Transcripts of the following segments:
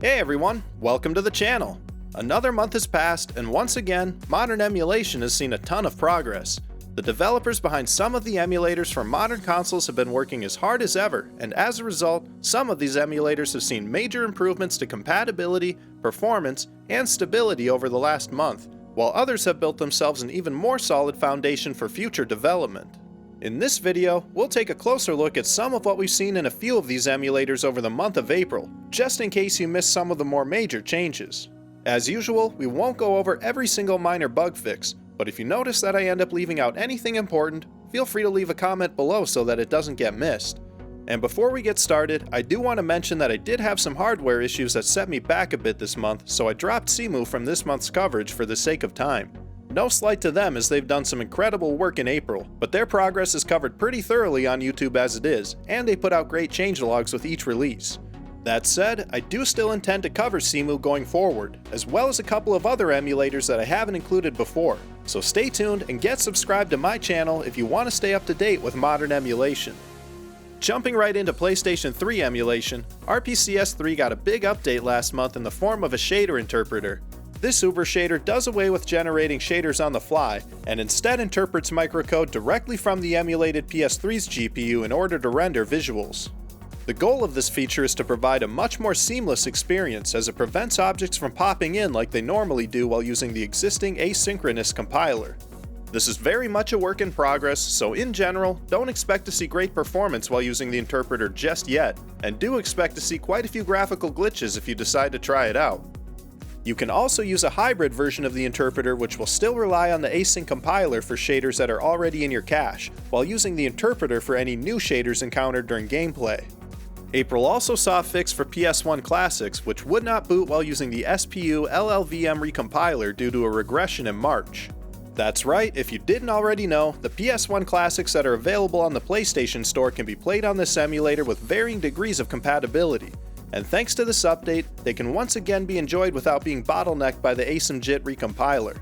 Hey everyone, welcome to the channel. Another month has passed, and once again, modern emulation has seen a ton of progress. The developers behind some of the emulators for modern consoles have been working as hard as ever, and as a result, some of these emulators have seen major improvements to compatibility, performance, and stability over the last month, while others have built themselves an even more solid foundation for future development. In this video, we'll take a closer look at some of what we've seen in a few of these emulators over the month of April, just in case you missed some of the more major changes. As usual, we won't go over every single minor bug fix, but if you notice that I end up leaving out anything important, feel free to leave a comment below so that it doesn't get missed. And before we get started, I do want to mention that I did have some hardware issues that set me back a bit this month, so I dropped Cemu from this month's coverage for the sake of time. No slight to them, as they've done some incredible work in April, but their progress is covered pretty thoroughly on YouTube as it is, and they put out great changelogs with each release. That said, I do still intend to cover Cemu going forward, as well as a couple of other emulators that I haven't included before, so stay tuned and get subscribed to my channel if you want to stay up to date with modern emulation. Jumping right into PlayStation 3 emulation, RPCS 3 got a big update last month in the form of a shader interpreter. This Uber shader does away with generating shaders on the fly, and instead interprets microcode directly from the emulated PS3's GPU in order to render visuals. The goal of this feature is to provide a much more seamless experience, as it prevents objects from popping in like they normally do while using the existing asynchronous compiler. This is very much a work in progress, so in general, don't expect to see great performance while using the interpreter just yet, and do expect to see quite a few graphical glitches if you decide to try it out. You can also use a hybrid version of the interpreter, which will still rely on the async compiler for shaders that are already in your cache, while using the interpreter for any new shaders encountered during gameplay. April also saw a fix for PS1 Classics, which would not boot while using the SPU LLVM recompiler due to a regression in March. That's right, if you didn't already know, the PS1 Classics that are available on the PlayStation Store can be played on this emulator with varying degrees of compatibility. And thanks to this update, they can once again be enjoyed without being bottlenecked by the ASYMJIT recompiler.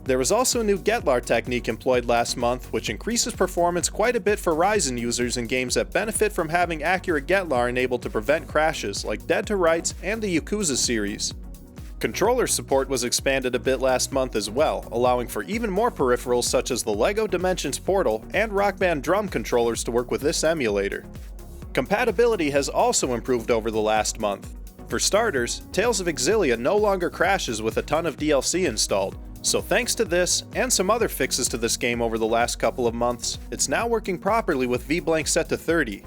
There was also a new GETLAR technique employed last month, which increases performance quite a bit for Ryzen users in games that benefit from having accurate GETLAR enabled to prevent crashes, like Dead to Rights and the Yakuza series. Controller support was expanded a bit last month as well, allowing for even more peripherals such as the LEGO Dimensions Portal and Rock Band drum controllers to work with this emulator. Compatibility has also improved over the last month. For starters, Tales of Exilia no longer crashes with a ton of DLC installed, so thanks to this and some other fixes to this game over the last couple of months, it's now working properly with VBlank set to 30.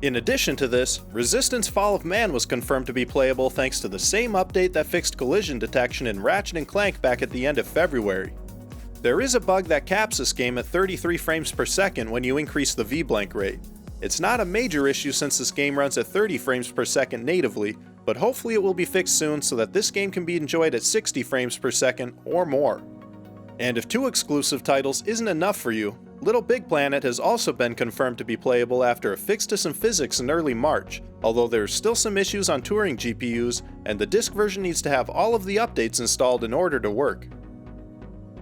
In addition to this, Resistance Fall of Man was confirmed to be playable thanks to the same update that fixed collision detection in Ratchet & Clank back at the end of February. There is a bug that caps this game at 33 frames per second when you increase the VBlank rate. It's not a major issue since this game runs at 30 frames per second natively, but hopefully it will be fixed soon so that this game can be enjoyed at 60 frames per second or more. And if 2 exclusive titles isn't enough for you, Little Big Planet has also been confirmed to be playable after a fix to some physics in early March, although there are still some issues on Turing GPUs, and the disk version needs to have all of the updates installed in order to work.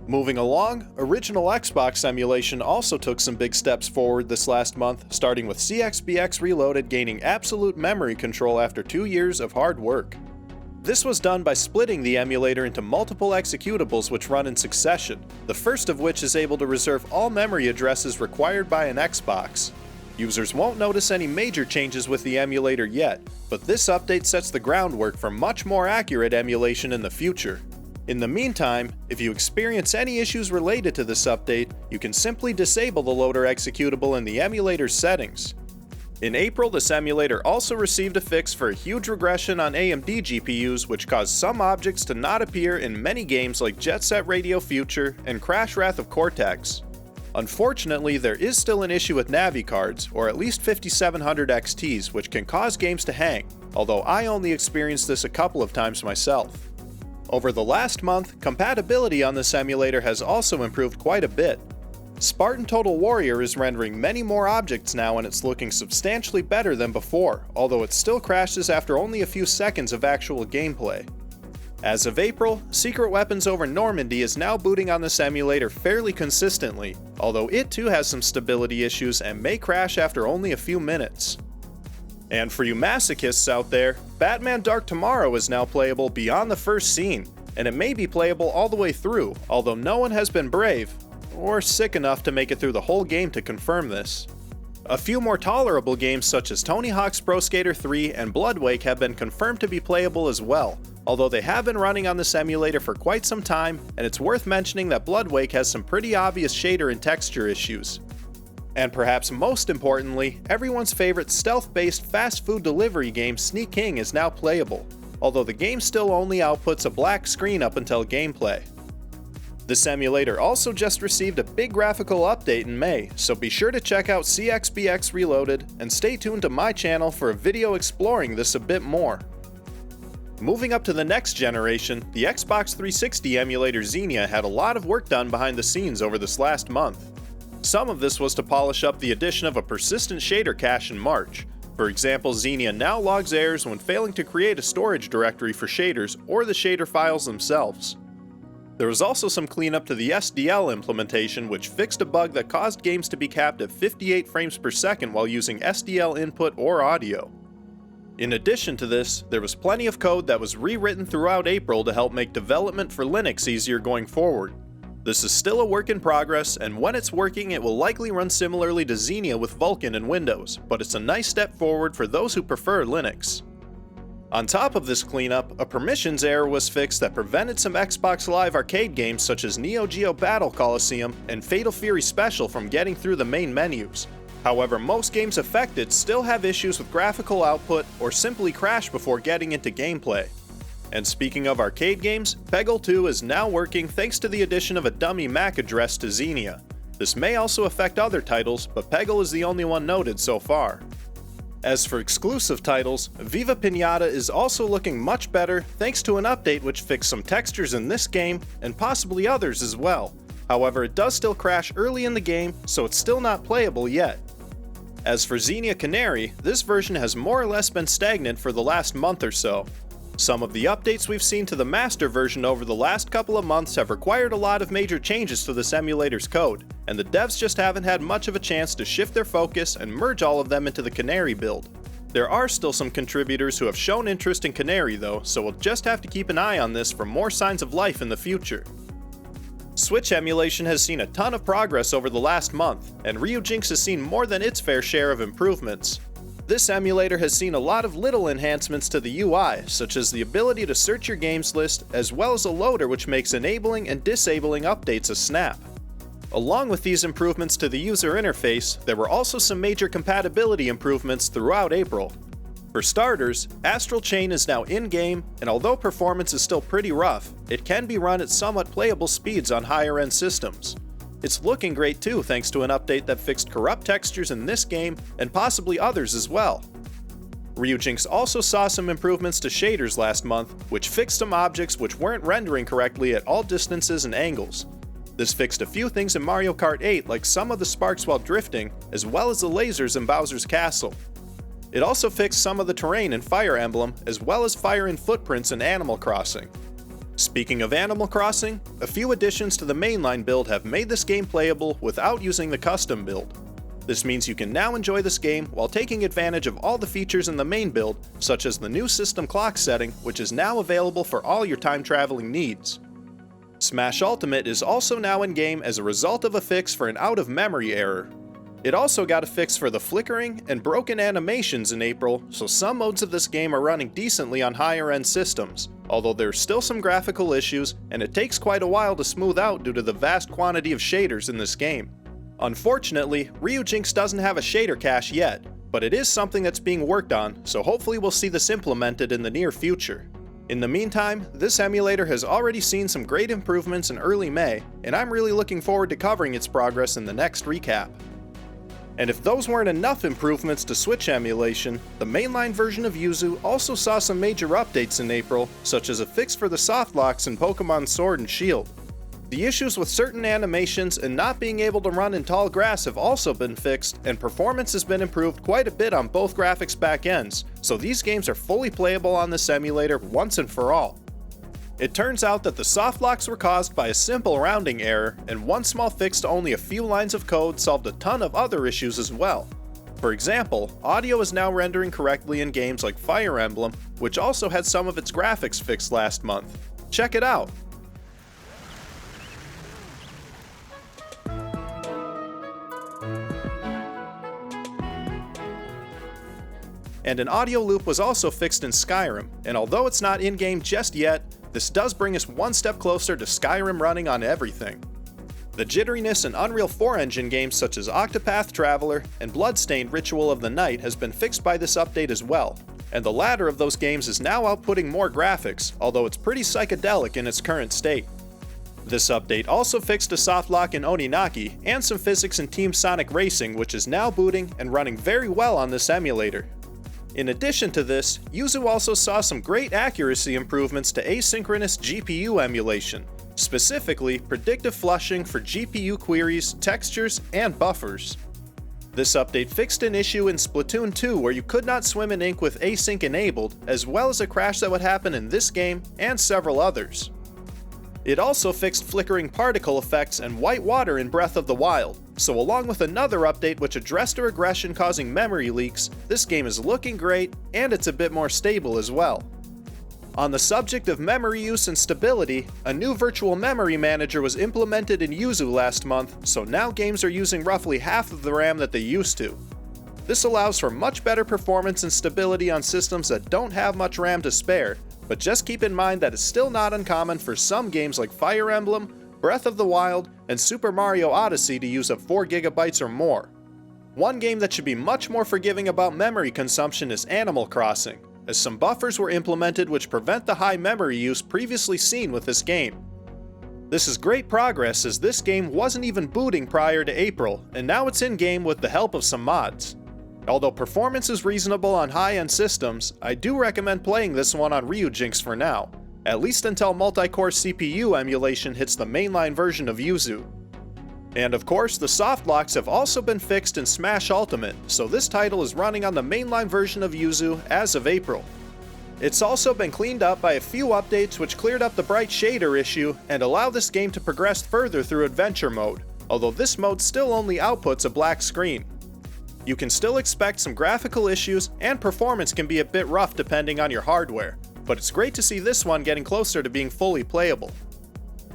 Moving along, original Xbox emulation also took some big steps forward this last month, starting with CXBX Reloaded gaining absolute memory control after 2 years of hard work. This was done by splitting the emulator into multiple executables which run in succession, the first of which is able to reserve all memory addresses required by an Xbox. Users won't notice any major changes with the emulator yet, but this update sets the groundwork for much more accurate emulation in the future. In the meantime, if you experience any issues related to this update, you can simply disable the loader executable in the emulator's settings. In April, this emulator also received a fix for a huge regression on AMD GPUs which caused some objects to not appear in many games like Jet Set Radio Future and Crash Wrath of Cortex. Unfortunately, there is still an issue with Navi cards, or at least 5700 XTs, which can cause games to hang, although I only experienced this a couple of times myself. Over the last month, compatibility on this emulator has also improved quite a bit. Spartan Total Warrior is rendering many more objects now and it's looking substantially better than before, although it still crashes after only a few seconds of actual gameplay. As of April, Secret Weapons Over Normandy is now booting on this emulator fairly consistently, although it too has some stability issues and may crash after only a few minutes. And for you masochists out there, Batman Dark Tomorrow is now playable beyond the first scene, and it may be playable all the way through, although no one has been brave or sick enough to make it through the whole game to confirm this. A few more tolerable games such as Tony Hawk's Pro Skater 3 and Bloodwake have been confirmed to be playable as well, although they have been running on this emulator for quite some time, and it's worth mentioning that Bloodwake has some pretty obvious shader and texture issues. And perhaps most importantly, everyone's favorite stealth-based fast food delivery game Sneak King is now playable, although the game still only outputs a black screen up until gameplay. This emulator also just received a big graphical update in May, so be sure to check out CXBX Reloaded and stay tuned to my channel for a video exploring this a bit more. Moving up to the next generation, the Xbox 360 emulator Xenia had a lot of work done behind the scenes over this last month. Some of this was to polish up the addition of a persistent shader cache in March. For example, Xenia now logs errors when failing to create a storage directory for shaders or the shader files themselves. There was also some cleanup to the SDL implementation, which fixed a bug that caused games to be capped at 58 frames per second while using SDL input or audio. In addition to this, there was plenty of code that was rewritten throughout April to help make development for Linux easier going forward. This is still a work in progress, and when it's working it will likely run similarly to Xenia with Vulkan and Windows, but it's a nice step forward for those who prefer Linux. On top of this cleanup, a permissions error was fixed that prevented some Xbox Live Arcade games such as Neo Geo Battle Coliseum and Fatal Fury Special from getting through the main menus. However, most games affected still have issues with graphical output or simply crash before getting into gameplay. And speaking of arcade games, Peggle 2 is now working thanks to the addition of a dummy MAC address to Xenia. This may also affect other titles, but Peggle is the only one noted so far. As for exclusive titles, Viva Pinata is also looking much better thanks to an update which fixed some textures in this game and possibly others as well. However, it does still crash early in the game, so it's still not playable yet. As for Xenia Canary, this version has more or less been stagnant for the last month or so. Some of the updates we've seen to the master version over the last couple of months have required a lot of major changes to this emulator's code, and the devs just haven't had much of a chance to shift their focus and merge all of them into the Canary build. There are still some contributors who have shown interest in Canary though, so we'll just have to keep an eye on this for more signs of life in the future. Switch emulation has seen a ton of progress over the last month, and Ryujinx has seen more than its fair share of improvements. This emulator has seen a lot of little enhancements to the UI, such as the ability to search your games list, as well as a loader which makes enabling and disabling updates a snap. Along with these improvements to the user interface, there were also some major compatibility improvements throughout April. For starters, Astral Chain is now in-game, and although performance is still pretty rough, it can be run at somewhat playable speeds on higher-end systems. It's looking great too thanks to an update that fixed corrupt textures in this game and possibly others as well. Ryujinx also saw some improvements to shaders last month, which fixed some objects which weren't rendering correctly at all distances and angles. This fixed a few things in Mario Kart 8 like some of the sparks while drifting, as well as the lasers in Bowser's Castle. It also fixed some of the terrain in Fire Emblem, as well as Fire in Footprints in Animal Crossing. Speaking of Animal Crossing, a few additions to the mainline build have made this game playable without using the custom build. This means you can now enjoy this game while taking advantage of all the features in the main build, such as the new system clock setting, which is now available for all your time traveling needs. Smash Ultimate is also now in-game as a result of a fix for an out-of-memory error. It also got a fix for the flickering and broken animations in April, so some modes of this game are running decently on higher-end systems, although there's still some graphical issues, and it takes quite a while to smooth out due to the vast quantity of shaders in this game. Unfortunately, Ryujinx doesn't have a shader cache yet, but it is something that's being worked on, so hopefully we'll see this implemented in the near future. In the meantime, this emulator has already seen some great improvements in early May, and I'm really looking forward to covering its progress in the next recap. And if those weren't enough improvements to Switch emulation, the mainline version of Yuzu also saw some major updates in April, such as a fix for the softlocks in Pokemon Sword and Shield. The issues with certain animations and not being able to run in tall grass have also been fixed, and performance has been improved quite a bit on both graphics backends, so these games are fully playable on this emulator once and for all. It turns out that the softlocks were caused by a simple rounding error, and one small fix to only a few lines of code solved a ton of other issues as well. For example, audio is now rendering correctly in games like Fire Emblem, which also had some of its graphics fixed last month. Check it out! And an audio loop was also fixed in Skyrim, and although it's not in-game just yet, this does bring us one step closer to Skyrim running on everything. The jitteriness in Unreal 4 engine games such as Octopath Traveler and Bloodstained Ritual of the Night has been fixed by this update as well, and the latter of those games is now outputting more graphics, although it's pretty psychedelic in its current state. This update also fixed a softlock in Oninaki and some physics in Team Sonic Racing, which is now booting and running very well on this emulator. In addition to this, Yuzu also saw some great accuracy improvements to asynchronous GPU emulation, specifically predictive flushing for GPU queries, textures, and buffers. This update fixed an issue in Splatoon 2 where you could not swim in ink with async enabled, as well as a crash that would happen in this game and several others. It also fixed flickering particle effects and white water in Breath of the Wild, so along with another update which addressed a regression causing memory leaks, this game is looking great and it's a bit more stable as well. On the subject of memory use and stability, a new virtual memory manager was implemented in Yuzu last month, so now games are using roughly half of the RAM that they used to. This allows for much better performance and stability on systems that don't have much RAM to spare, but just keep in mind that it's still not uncommon for some games like Fire Emblem, Breath of the Wild, and Super Mario Odyssey to use up 4 GB or more. One game that should be much more forgiving about memory consumption is Animal Crossing, as some buffers were implemented which prevent the high memory use previously seen with this game. This is great progress as this game wasn't even booting prior to April, and now it's in-game with the help of some mods. Although performance is reasonable on high-end systems, I do recommend playing this one on Ryujinx for now, at least until multi-core CPU emulation hits the mainline version of Yuzu. And of course, the soft locks have also been fixed in Smash Ultimate, so this title is running on the mainline version of Yuzu as of April. It's also been cleaned up by a few updates which cleared up the bright shader issue and allow this game to progress further through Adventure Mode, although this mode still only outputs a black screen. You can still expect some graphical issues, and performance can be a bit rough depending on your hardware, but it's great to see this one getting closer to being fully playable.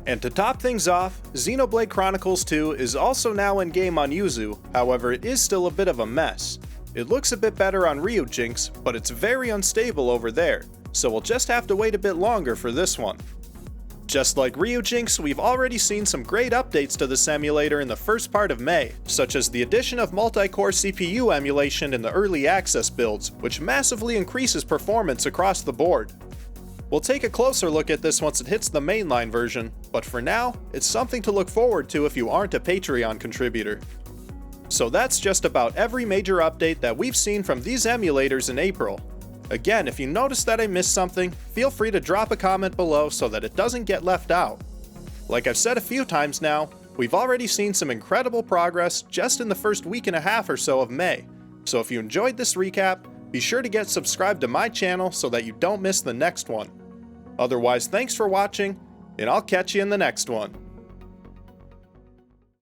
And to top things off, Xenoblade Chronicles 2 is also now in-game on Yuzu, however it is still a bit of a mess. It looks a bit better on Ryujinx, but it's very unstable over there, so we'll just have to wait a bit longer for this one. Just like Ryujinx, we've already seen some great updates to this emulator in the first part of May, such as the addition of multi-core CPU emulation in the early access builds, which massively increases performance across the board. We'll take a closer look at this once it hits the mainline version, but for now, it's something to look forward to if you aren't a Patreon contributor. So that's just about every major update that we've seen from these emulators in April. Again, if you notice that I missed something, feel free to drop a comment below so that it doesn't get left out. Like I've said a few times now, we've already seen some incredible progress just in the first week and a half or so of May, so if you enjoyed this recap, be sure to get subscribed to my channel so that you don't miss the next one. Otherwise, thanks for watching, and I'll catch you in the next one.